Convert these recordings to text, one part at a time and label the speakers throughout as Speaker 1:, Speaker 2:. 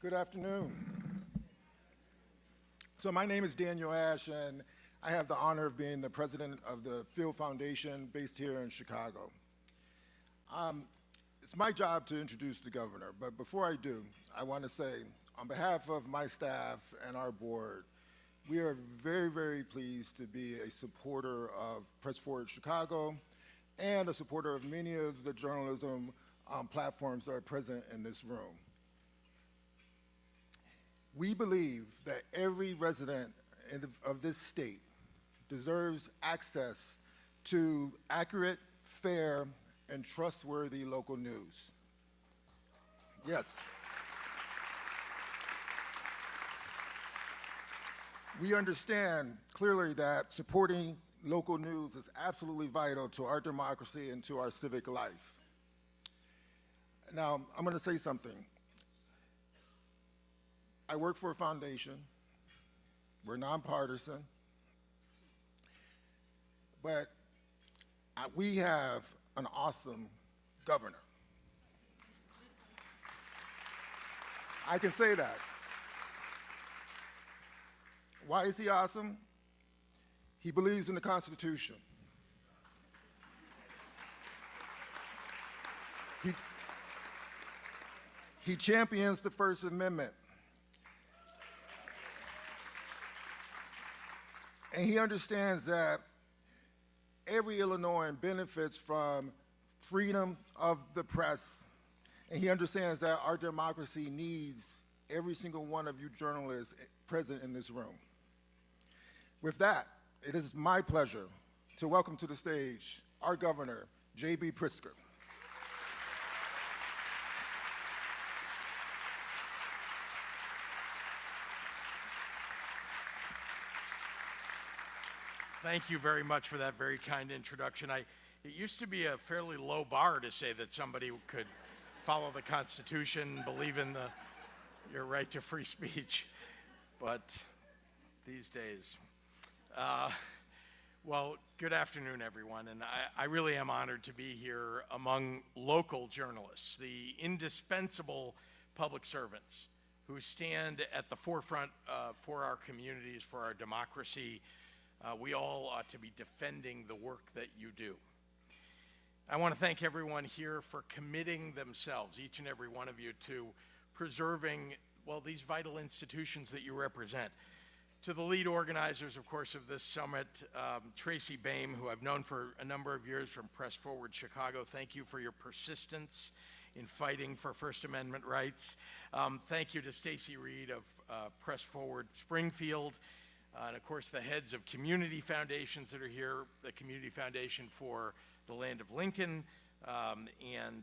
Speaker 1: Good afternoon. So my name is Daniel Ash, and I have the honor of being the president of the Field Foundation based here in Chicago. It's my job to introduce the governor, but before I do, I want to say, on behalf of my staff and our board, we are very, very pleased to be a supporter of Press Forward Chicago and a supporter of many of the journalism platforms that are present in this room. We believe that every resident of this state deserves access to accurate, fair, and trustworthy local news. Yes. We understand clearly that supporting local news is absolutely vital to our democracy and to our civic life. Now, I'm going to say something. I work for a foundation. We're nonpartisan. But we have an awesome governor. I can say that. Why is he awesome? He believes in the Constitution. He champions the First Amendment. And he understands that every Illinoisan benefits from freedom of the press. And he understands that our democracy needs every single one of you journalists present in this room. With that, it is my pleasure to welcome to the stage our governor, J.B. Pritzker.
Speaker 2: Thank you very much for that very kind introduction. It used to be a fairly low bar to say that somebody could follow the Constitution, believe in your right to free speech, but these days. Well, good afternoon, everyone, and I really am honored to be here among local journalists, the indispensable public servants who stand at the forefront for our communities, for our democracy. We all ought to be defending the work that you do. I want to thank everyone here for committing themselves, each and every one of you, to preserving, well, these vital institutions that you represent. To the lead organizers, of course, of this summit, Tracy Boehm, who I've known for a number of years from Press Forward Chicago, thank you for your persistence in fighting for First Amendment rights. Thank you to Stacy Reed of Press Forward Springfield, and of course the heads of community foundations that are here, the Community Foundation for the Land of Lincoln, and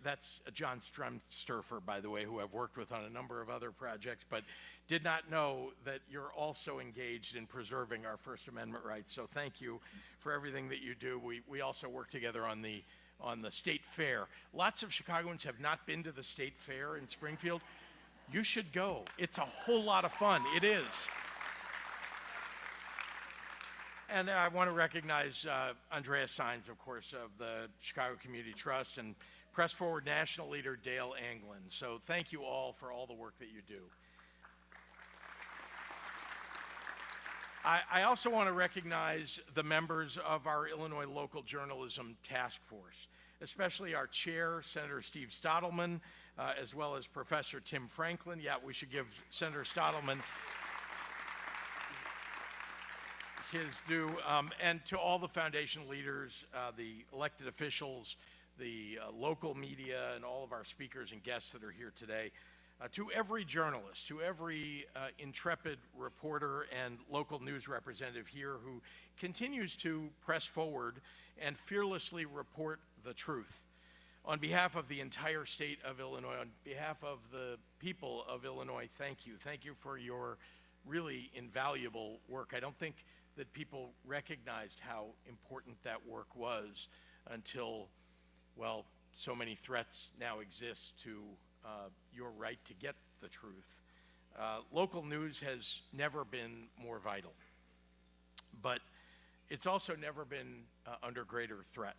Speaker 2: that's John Strumsturfer, by the way, who I've worked with on a number of other projects, but did not know that you're also engaged in preserving our First Amendment rights. So thank you for everything that you do. We also work together on the state fair. Lots of Chicagoans have not been to the state fair in Springfield. You should go. It's a whole lot of fun. It is. And I want to recognize Andrea Sines, of course, of the Chicago Community Trust, and Press Forward National Leader Dale Anglin. So thank you all for all the work that you do. I also want to recognize the members of our Illinois Local Journalism Task Force, especially our chair, Senator Steve Stottleman, as well as Professor Tim Franklin. Yeah, we should give Senator Stottleman his due. And to all the foundation leaders, the elected officials, the local media, and all of our speakers and guests that are here today. To every journalist, to every intrepid reporter and local news representative here who continues to press forward and fearlessly report the truth. On behalf of the entire state of Illinois, on behalf of the people of Illinois, thank you. Thank you for your really invaluable work. I don't think that people recognized how important that work was until, well, so many threats now exist to your right to get the truth. Local news has never been more vital, but it's also never been under greater threat.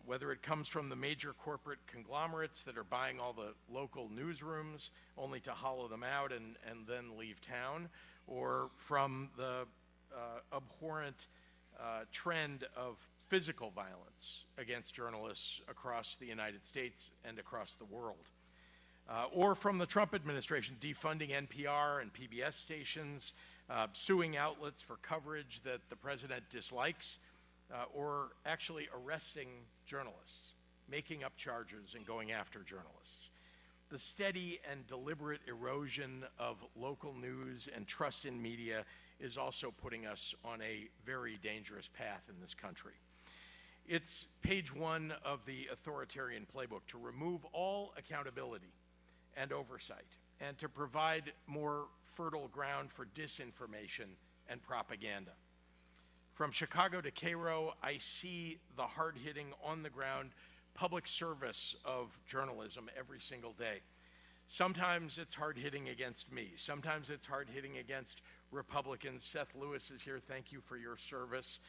Speaker 2: whether it comes from the major corporate conglomerates that are buying all the local newsrooms only to hollow them out and then leave town, or from the abhorrent trend of physical violence against journalists across the United States and across the world. Or from the Trump administration defunding NPR and PBS stations, suing outlets for coverage that the president dislikes, or actually arresting journalists, making up charges and going after journalists. The steady and deliberate erosion of local news and trust in media is also putting us on a very dangerous path in this country. It's page 1 of the authoritarian playbook to remove all accountability and oversight, and to provide more fertile ground for disinformation and propaganda. From Chicago to Cairo, I see the hard-hitting, on-the-ground public service of journalism every single day. Sometimes it's hard-hitting against me. Sometimes it's hard-hitting against Republicans. Seth Lewis is here. Thank you for your service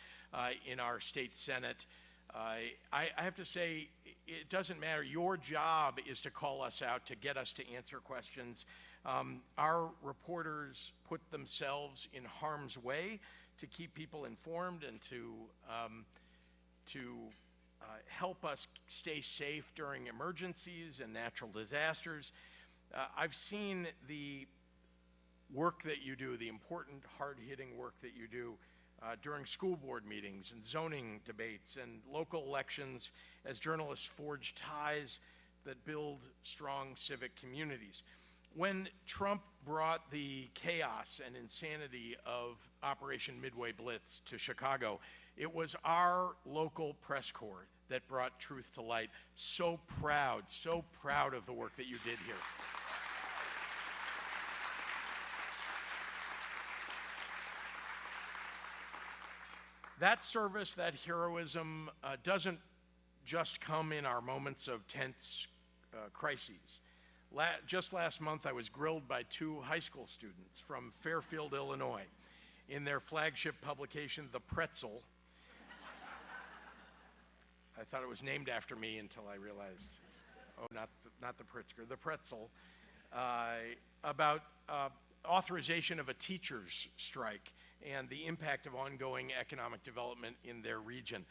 Speaker 2: in our state Senate. I have to say, it doesn't matter. Your job is to call us out, to get us to answer questions. Our reporters put themselves in harm's way to keep people informed and to help us stay safe during emergencies and natural disasters. I've seen the work that you do, the important, hard-hitting work that you do during school board meetings and zoning debates and local elections as journalists forge ties that build strong civic communities. When Trump brought the chaos and insanity of Operation Midway Blitz to Chicago, it was our local press corps that brought truth to light. So proud of the work that you did here. That service, that heroism doesn't just come in our moments of tense crises. Just last month, I was grilled by 2 high school students from Fairfield, Illinois, in their flagship publication, The Pretzel. I thought it was named after me until I realized, oh, not the Pritzker, The Pretzel, about authorization of a teacher's strike and the impact of ongoing economic development in their region.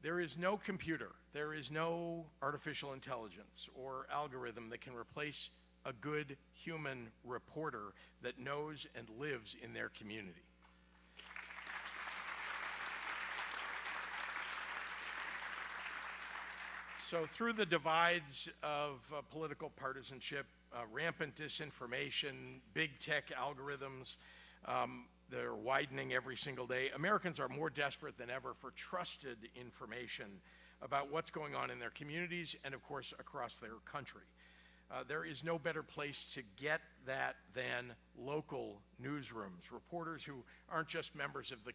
Speaker 2: There is no computer, there is no artificial intelligence or algorithm that can replace a good human reporter that knows and lives in their community. So through the divides of political partisanship, rampant disinformation, big tech algorithms, they're widening every single day. Americans are more desperate than ever for trusted information about what's going on in their communities and, of course, across their country. There is no better place to get that than local newsrooms, reporters who aren't just members of the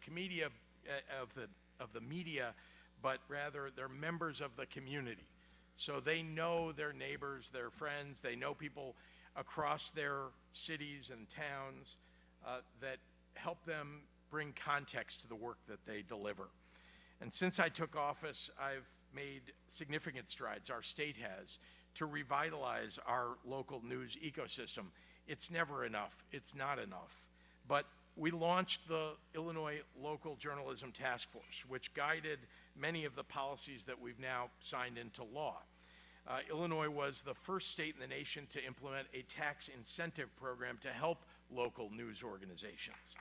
Speaker 2: media, but rather they're members of the community. So they know their neighbors, their friends, they know people across their cities and towns that help them bring context to the work that they deliver. And since I took office, I've made significant strides, our state has, to revitalize our local news ecosystem. It's never enough, it's not enough. But we launched the Illinois Local Journalism Task Force, which guided many of the policies that we've now signed into law. Illinois was the first state in the nation to implement a tax incentive program to help local news organizations.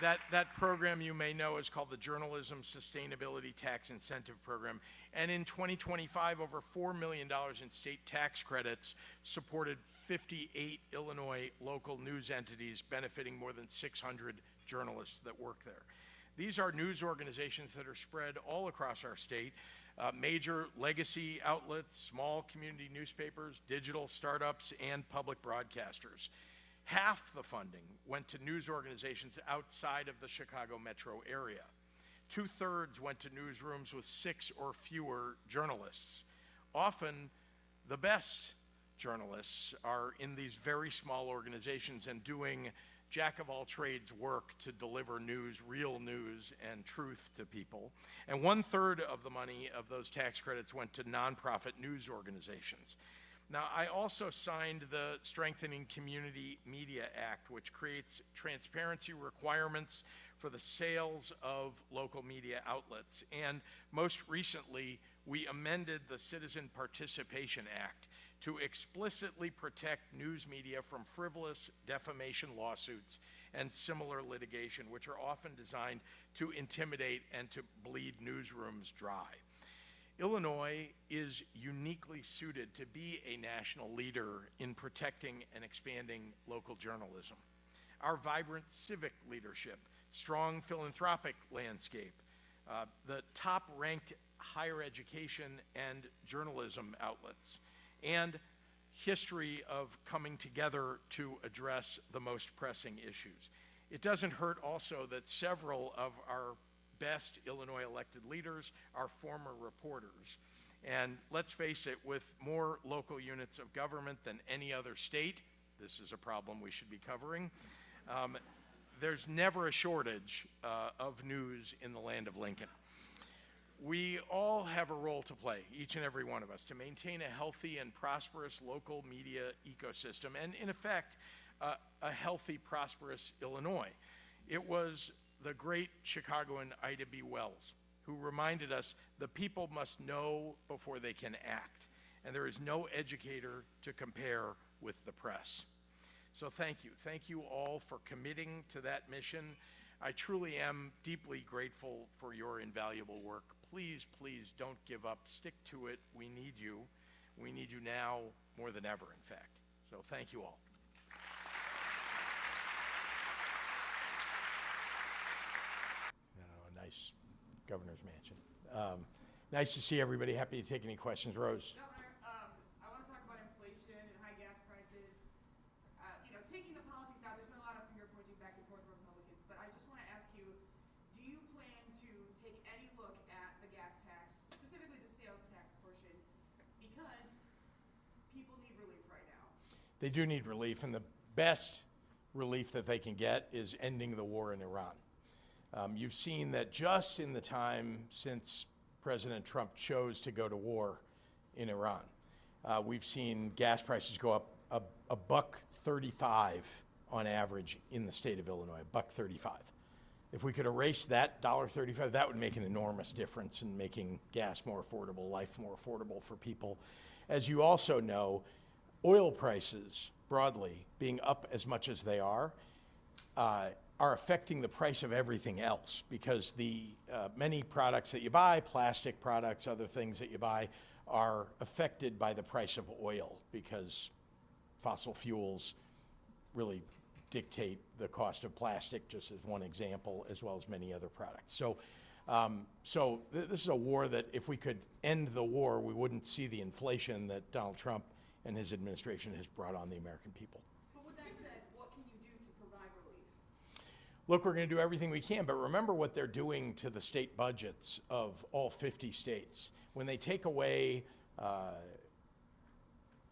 Speaker 2: That program, you may know, is called the Journalism Sustainability Tax Incentive Program. And in 2025, over $4 million in state tax credits supported 58 Illinois local news entities, benefiting more than 600 journalists that work there. These are news organizations that are spread all across our state, major legacy outlets, small community newspapers, digital startups, and public broadcasters. Half the funding went to news organizations outside of the Chicago metro area. 2/3 went to newsrooms with 6 or fewer journalists. Often, the best journalists are in these very small organizations and doing jack-of-all-trades work to deliver news, real news, and truth to people. And 1/3 of the money of those tax credits went to nonprofit news organizations. Now, I also signed the Strengthening Community Media Act, which creates transparency requirements for the sales of local media outlets. And most recently, we amended the Citizen Participation Act to explicitly protect news media from frivolous defamation lawsuits and similar litigation, which are often designed to intimidate and to bleed newsrooms dry. Illinois is uniquely suited to be a national leader in protecting and expanding local journalism. Our vibrant civic leadership, strong philanthropic landscape, the top-ranked higher education and journalism outlets, and history of coming together to address the most pressing issues. It doesn't hurt also that several of our best Illinois elected leaders are former reporters. And let's face it, with more local units of government than any other state, this is a problem we should be covering, there's never a shortage of news in the land of Lincoln. We all have a role to play, each and every one of us, to maintain a healthy and prosperous local media ecosystem and, in effect, a healthy, prosperous Illinois. It was the great Chicagoan Ida B. Wells who reminded us the people must know before they can act, and there is no educator to compare with the press. So thank you. Thank you all for committing to that mission. I truly am deeply grateful for your invaluable work. Please, please don't give up. Stick to it. We need you. We need you now more than ever, in fact. So thank you all. Nice governor's mansion. Nice to see everybody. Happy to take any questions. Rose.
Speaker 3: Governor, I want to talk about inflation and high gas prices. Taking the politics out, there's been a lot of finger pointing back and forth from Republicans, but I just want to ask you, do you plan to take any look at the gas tax, specifically the sales tax portion, because people need relief right now?
Speaker 2: They do need relief, and the best relief that they can get is ending the war in Iran. You've seen that just in the time since President Trump chose to go to war in Iran, we've seen gas prices go up $1.35 on average in the state of Illinois, $1.35. If we could erase that $1.35, that would make an enormous difference in making gas more affordable, life more affordable for people. As you also know, oil prices broadly being up as much as they are affecting the price of everything else, because the many products that you buy, plastic products, other things that you buy, are affected by the price of oil, because fossil fuels really dictate the cost of plastic, just as one example, as well as many other products. So this is a war that if we could end the war, we wouldn't see the inflation that Donald Trump and his administration has brought on the American people.
Speaker 3: But with that said, what can you do to provide relief?
Speaker 2: Look, we're going to do everything we can, but remember what they're doing to the state budgets of all 50 states. When they take away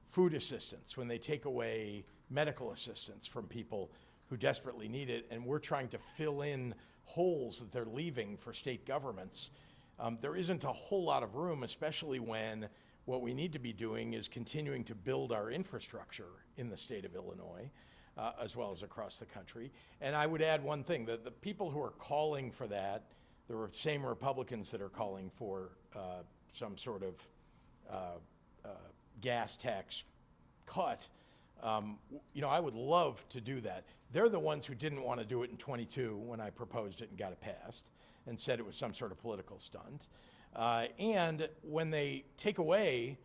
Speaker 2: food assistance, when they take away medical assistance from people who desperately need it, and we're trying to fill in holes that they're leaving for state governments, there isn't a whole lot of room, especially when what we need to be doing is continuing to build our infrastructure in the state of Illinois, as well as across the country. And I would add one thing, that the people who are calling for that, the same Republicans that are calling for some sort of gas tax cut, I would love to do that. They're the ones who didn't want to do it in 22 when I proposed it and got it passed, and said it was some sort of political stunt. And when they take away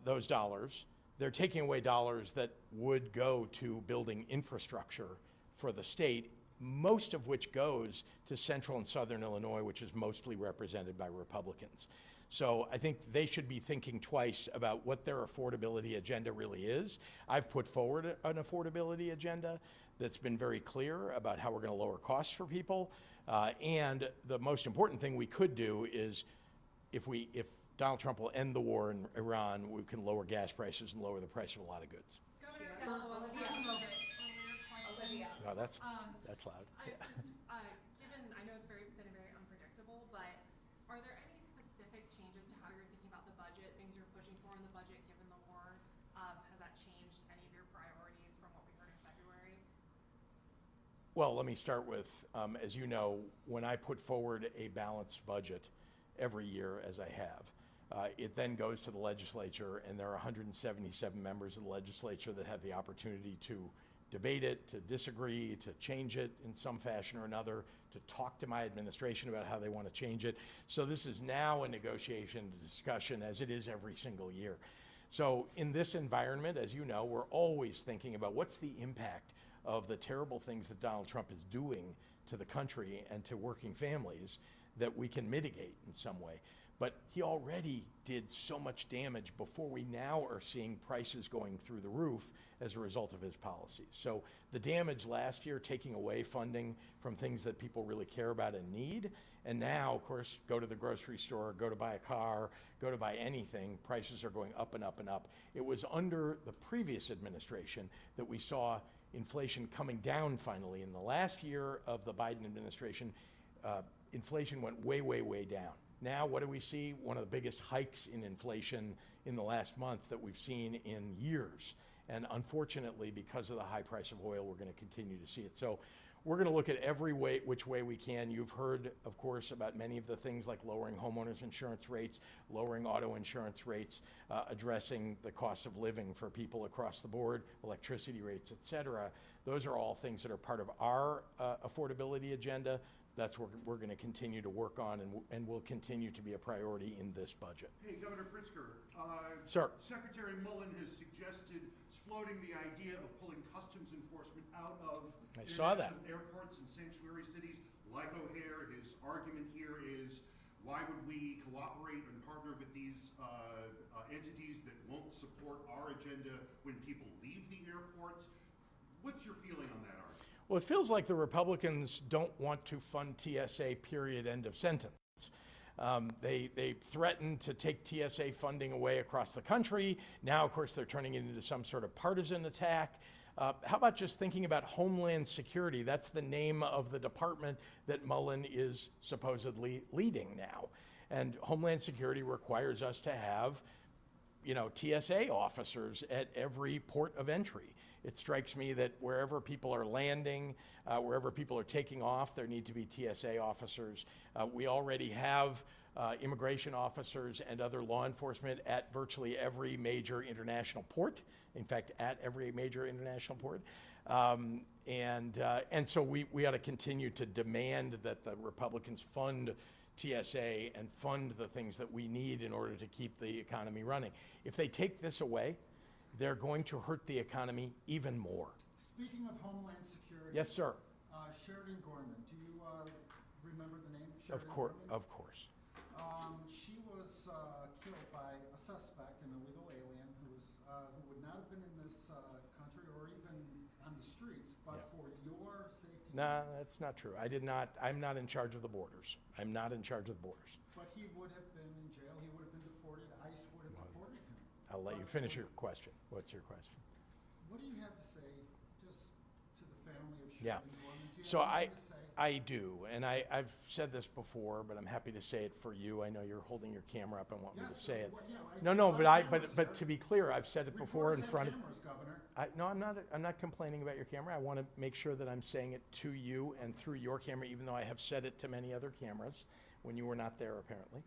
Speaker 2: those dollars, they're taking away dollars that would go to building infrastructure for the state, most of which goes to central and southern Illinois, which is mostly represented by Republicans. So I think they should be thinking twice about what their affordability agenda really is. I've put forward an affordability agenda that's been very clear about how we're going to lower costs for people. And the most important thing we could do is, if Donald Trump will end the war in Iran, we can lower gas prices and lower the price of a lot of goods.
Speaker 3: Governor, speaking of
Speaker 4: area.
Speaker 2: No, that's
Speaker 4: Um,
Speaker 2: loud.
Speaker 4: I
Speaker 2: Yeah.
Speaker 4: just, given, I know it's been very unpredictable, but are there any specific changes to how you're thinking about the budget, things you're pushing for in the budget given the war? Has that changed any of your priorities from what we heard in February?
Speaker 2: Well, let me start with, as you know, when I put forward a balanced budget every year, as I have, it then goes to the legislature, and there are 177 members of the legislature that have the opportunity to debate it, to disagree, to change it in some fashion or another, to talk to my administration about how they want to change it. So this is now a negotiation, a discussion, as it is every single year. So in this environment, as you know, we're always thinking about what's the impact of the terrible things that Donald Trump is doing to the country and to working families that we can mitigate in some way. But he already did so much damage before we now are seeing prices going through the roof as a result of his policies. So the damage last year, taking away funding from things that people really care about and need, and now, of course, go to the grocery store, go to buy a car, go to buy anything, prices are going up and up and up. It was under the previous administration that we saw inflation coming down finally. In the last year of the Biden administration, inflation went way, way, way down. Now, what do we see? One of the biggest hikes in inflation in the last month that we've seen in years. And unfortunately, because of the high price of oil, we're going to continue to see it. So we're going to look at every way, which way we can. You've heard, of course, about many of the things like lowering homeowners insurance rates, lowering auto insurance rates, addressing the cost of living for people across the board, electricity rates, et cetera. Those are all things that are part of our affordability agenda. That's what we're going to continue to work on, and will continue to be a priority in this budget.
Speaker 5: Hey, Governor Pritzker.
Speaker 2: Sir.
Speaker 5: Secretary Mullen has suggested, is floating the idea of pulling customs enforcement out of
Speaker 2: I saw that.
Speaker 5: airports and sanctuary cities like O'Hare. His argument here is, why would we cooperate and partner with these entities that won't support our agenda when people leave the airports? What's your feeling on that argument?
Speaker 2: Well, it feels like the Republicans don't want to fund TSA, period, end of sentence. They threatened to take TSA funding away across the country. Now, of course, they're turning it into some sort of partisan attack. How about just thinking about Homeland Security? That's the name of the department that Mullen is supposedly leading now. And Homeland Security requires us to have, TSA officers at every port of entry. It strikes me that wherever people are landing, wherever people are taking off, there need to be TSA officers. We already have immigration officers and other law enforcement at virtually every major international port. In fact, at every major international port. And so we ought to continue to demand that the Republicans fund TSA and fund the things that we need in order to keep the economy running. If they take this away, they're going to hurt the economy even more.
Speaker 6: Speaking of Homeland Security.
Speaker 2: Yes, sir.
Speaker 6: Sheridan Gorman. Do you remember the name?
Speaker 2: Of course.
Speaker 6: She was killed by a suspect, an illegal alien who would not have been in this country or even on the streets, but for your safety.
Speaker 2: No, that's not true. I'm not in charge of the borders. I'm not in charge of the borders.
Speaker 6: But he would have been in jail. He would have been deported. ICE would have deported him.
Speaker 2: I'll let you finish your question. What's your question?
Speaker 6: What do you have to say just to the family of
Speaker 2: Yeah.
Speaker 6: Sheridan Gorman? Do you
Speaker 2: So
Speaker 6: have anything to say?
Speaker 2: I do, and I've said this before, but I'm happy to say it for you. I know you're holding your camera up and want me to say it. But to be clear, I've said it before in front of.
Speaker 6: Cameras, Governor.
Speaker 2: No, I'm not complaining about your camera. I want to make sure that I'm saying it to you and through your camera, even though I have said it to many other cameras when you were not there, apparently.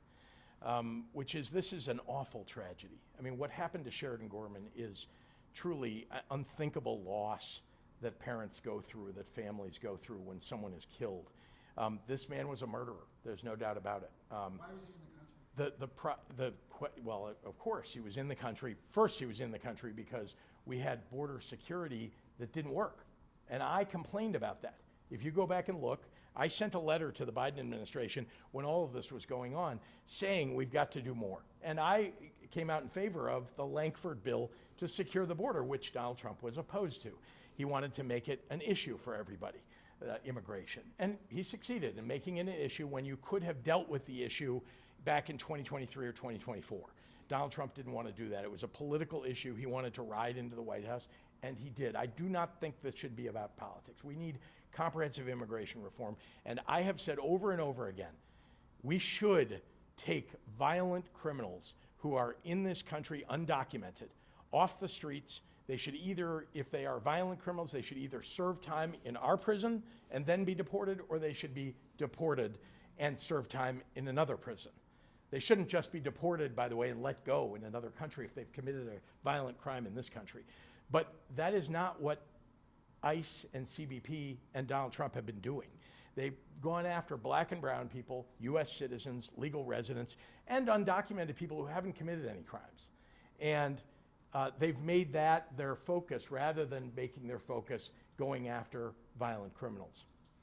Speaker 2: Which is, this is an awful tragedy. I mean, what happened to Sheridan Gorman is truly an unthinkable loss that parents go through, that families go through when someone is killed. This man was a murderer. There's no doubt about it.
Speaker 6: Why was he in the country?
Speaker 2: Well, of course, he was in the country. First, he was in the country because we had border security that didn't work. And I complained about that. If you go back and look, I sent a letter to the Biden administration when all of this was going on saying we've got to do more. And I came out in favor of the Lankford bill to secure the border, which Donald Trump was opposed to. He wanted to make it an issue for everybody, immigration. And he succeeded in making it an issue when you could have dealt with the issue back in 2023 or 2024. Donald Trump didn't want to do that. It was a political issue. He wanted to ride into the White House, and he did. I do not think this should be about politics. We need comprehensive immigration reform, and I have said over and over again, we should take violent criminals who are in this country undocumented off the streets. They should either, if they are violent criminals, they should either serve time in our prison and then be deported, or they should be deported and serve time in another prison. They shouldn't just be deported, by the way, and let go in another country if they've committed a violent crime in this country. But that is not what ICE and CBP and Donald Trump have been doing. They've gone after black and brown people, US citizens, legal residents, and undocumented people who haven't committed any crimes. And they've made that their focus rather than making their focus going after violent criminals.